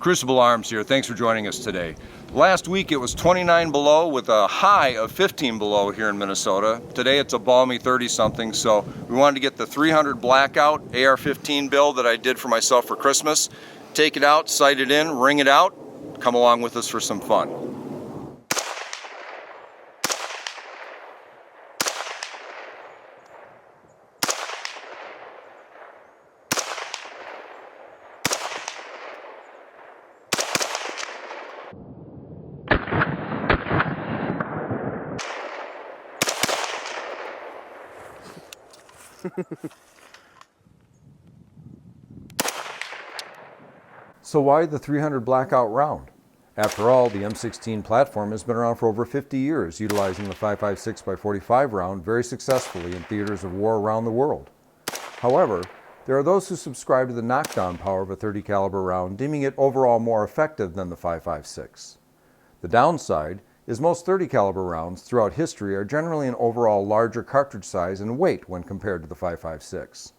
Crucible Arms here. Thanks for joining us today. Last week it was 29 below with a high of 15 below here in Minnesota. Today it's a balmy 30 something, so we wanted to get the 300 Blackout AR15 build that I did for myself for Christmas. Take it out, sight it in, ring it out, come along with us for some fun. So why the 300 Blackout round? After all, the M16 platform has been around for over 50 years, utilizing the 5.56x45 round very successfully in theaters of war around the world. However, there are those who subscribe to the knockdown power of a 30 caliber round, deeming it overall more effective than the 5.56. The downside is most 30 caliber rounds throughout history are generally an overall larger cartridge size and weight when compared to the 5.56.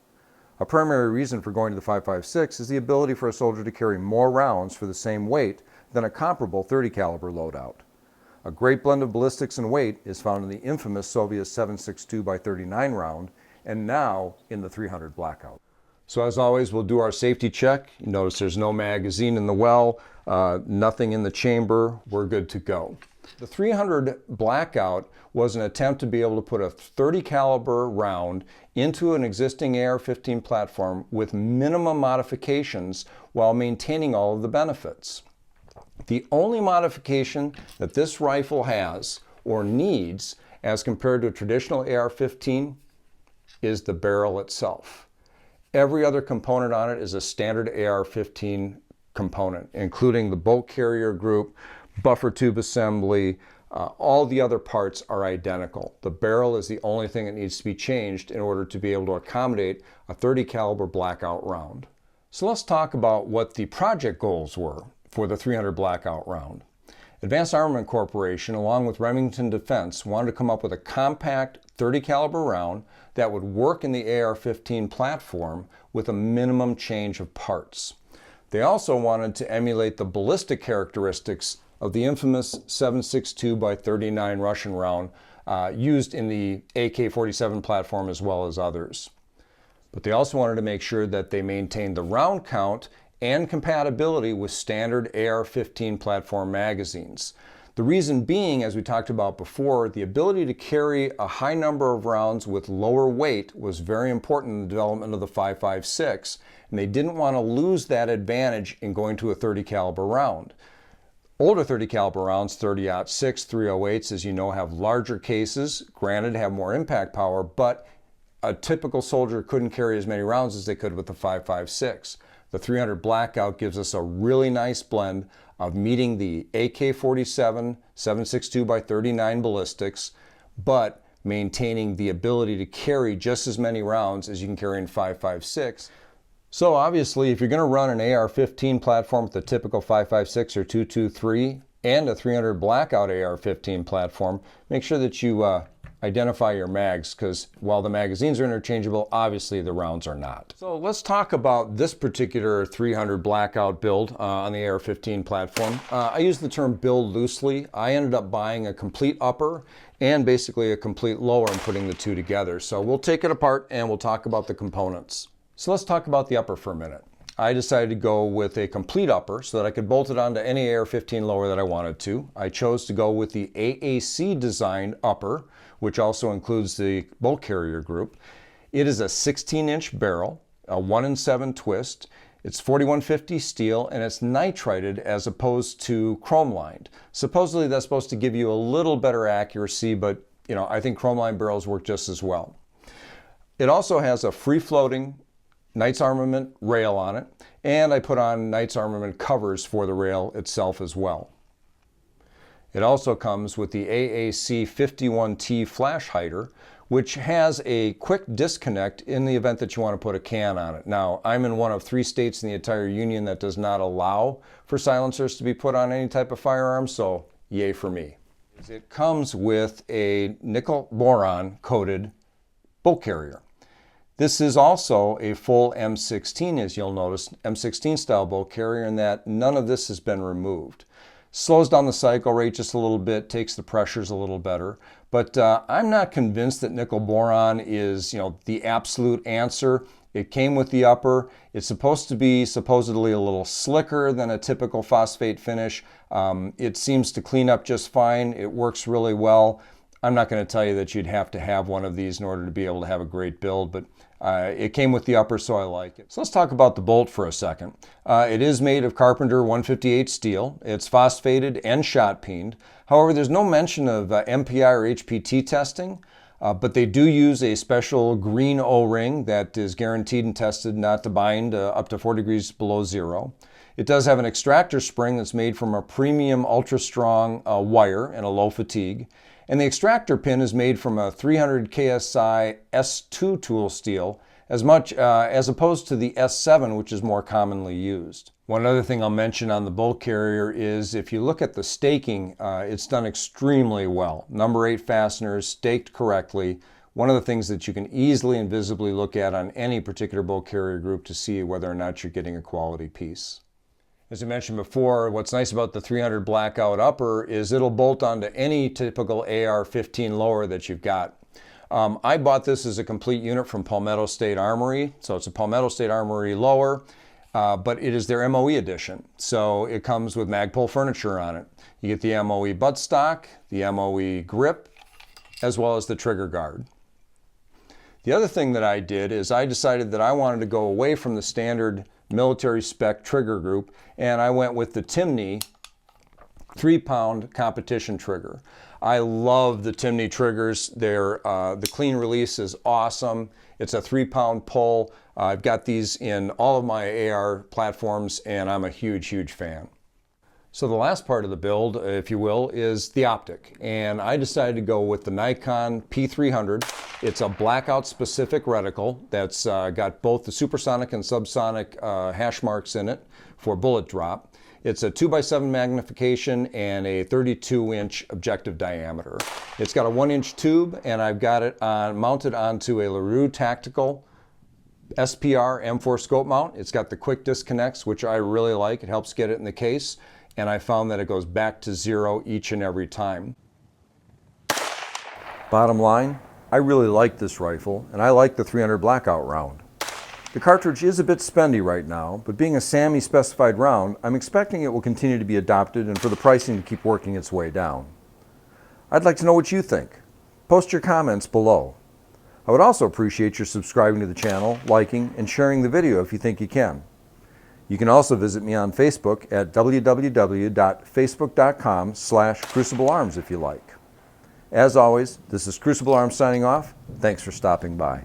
A primary reason for going to the 5.56 is the ability for a soldier to carry more rounds for the same weight than a comparable 30 caliber loadout. A great blend of ballistics and weight is found in the infamous Soviet 7.62x39 round and now in the 300 Blackout. So as always, we'll do our safety check. You notice there's no magazine in the well, nothing in the chamber. We're good to go. The 300 Blackout was an attempt to be able to put a 30 caliber round into an existing AR-15 platform with minimum modifications while maintaining all of the benefits. The only modification that this rifle has or needs as compared to a traditional AR-15 is the barrel itself. Every other component on it is a standard AR-15 component, including the bolt carrier group, buffer tube assembly, all the other parts are identical. The barrel is the only thing that needs to be changed in order to be able to accommodate a 30 caliber Blackout round. So let's talk about what the project goals were for the 300 Blackout round. Advanced Armament Corporation, along with Remington Defense, wanted to come up with a compact 30 caliber round that would work in the AR-15 platform with a minimum change of parts. They also wanted to emulate the ballistic characteristics of the infamous 7.62x39 Russian round used in the AK-47 platform as well as others. But they also wanted to make sure that they maintained the round count and compatibility with standard AR-15 platform magazines. The reason being, as we talked about before, the ability to carry a high number of rounds with lower weight was very important in the development of the 5.56, and they didn't want to lose that advantage in going to a 30 caliber round. Older 30 caliber rounds, 30-06, 308s, as you know, have larger cases, granted have more impact power, but a typical soldier couldn't carry as many rounds as they could with the 5.56. The 300 Blackout gives us a really nice blend of meeting the AK-47 7.62x39 ballistics, but maintaining the ability to carry just as many rounds as you can carry in 5.56. So obviously, if you're going to run an AR-15 platform with a typical 5.56 or 223 and a 300 Blackout AR-15 platform, make sure that you identify your mags, because while the magazines are interchangeable, obviously the rounds are not. So let's talk about this particular 300 Blackout build on the AR-15 platform. I use the term build loosely. I ended up buying a complete upper and basically a complete lower and putting the two together. So we'll take it apart and we'll talk about the components. So let's talk about the upper for a minute. I decided to go with a complete upper so that I could bolt it onto any AR-15 lower that I wanted to. I chose to go with the AAC designed upper, which also includes the bolt carrier group. It is a 16-inch barrel, a 1-in-7 twist. It's 4150 steel and it's nitrited as opposed to chrome lined. Supposedly that's supposed to give you a little better accuracy, but I think chrome lined barrels work just as well. It also has a free-floating Knights Armament rail on it, and I put on Knights Armament covers for the rail itself as well. It also comes with the AAC 51T flash hider, which has a quick disconnect in the event that you want to put a can on it. Now, I'm in one of 3 states in the entire union that does not allow for silencers to be put on any type of firearm, so yay for me. It comes with a nickel boron coated bolt carrier. This is also a full M16, as you'll notice, M16 style bolt carrier, in that none of this has been removed. Slows down the cycle rate just a little bit, takes the pressures a little better. But I'm not convinced that nickel boron is, the absolute answer. It came with the upper. It's supposed to be supposedly a little slicker than a typical phosphate finish. It seems to clean up just fine. It works really well. I'm not going to tell you that you'd have to have one of these in order to be able to have a great build, but it came with the upper, so I like it. So let's talk about the bolt for a second. It is made of Carpenter 158 steel. It's phosphated and shot peened. However, there's no mention of MPI or HPT testing, but they do use a special green O-ring that is guaranteed and tested not to bind up to 4 degrees below zero. It does have an extractor spring that's made from a premium ultra-strong wire and a low fatigue. And the extractor pin is made from a 300 KSI S2 tool steel, as opposed to the S7, which is more commonly used. One other thing I'll mention on the bolt carrier is if you look at the staking, it's done extremely well. Number 8 fasteners staked correctly. One of the things that you can easily and visibly look at on any particular bolt carrier group to see whether or not you're getting a quality piece. As I mentioned before, what's nice about the 300 Blackout upper is it'll bolt onto any typical AR15 lower that you've got. I bought this as a complete unit from Palmetto State Armory, so it's a Palmetto State Armory lower, but it is their MOE edition. So it comes with Magpul furniture on it. You get the MOE buttstock, the MOE grip, as well as the trigger guard. The other thing that I did is I decided that I wanted to go away from the standard military spec trigger group, and I went with the Timney 3-pound competition trigger. I love the Timney triggers. The clean release is awesome. It's a 3-pound pull. I've got these in all of my AR platforms, and I'm a huge fan. So the last part of the build, if you will, is the optic. And I decided to go with the Nikon P-300. It's a blackout specific reticle that's got both the supersonic and subsonic hash marks in it for bullet drop. It's a 2x7 magnification and a 32-inch objective diameter. It's got a 1-inch tube, and I've got it mounted onto a LaRue Tactical SPR M4 scope mount. It's got the quick disconnects, which I really like. It helps get it in the case. And I found that it goes back to zero each and every time. Bottom line, I really like this rifle, and I like the 300 Blackout round. The cartridge is a bit spendy right now, but being a SAMI specified round, I'm expecting it will continue to be adopted and for the pricing to keep working its way down. I'd like to know what you think. Post your comments below. I would also appreciate your subscribing to the channel, liking, and sharing the video if you think you can. You can also visit me on Facebook at www.facebook.com/cruciblearms if you like. As always, this is Crucible Arms signing off. Thanks for stopping by.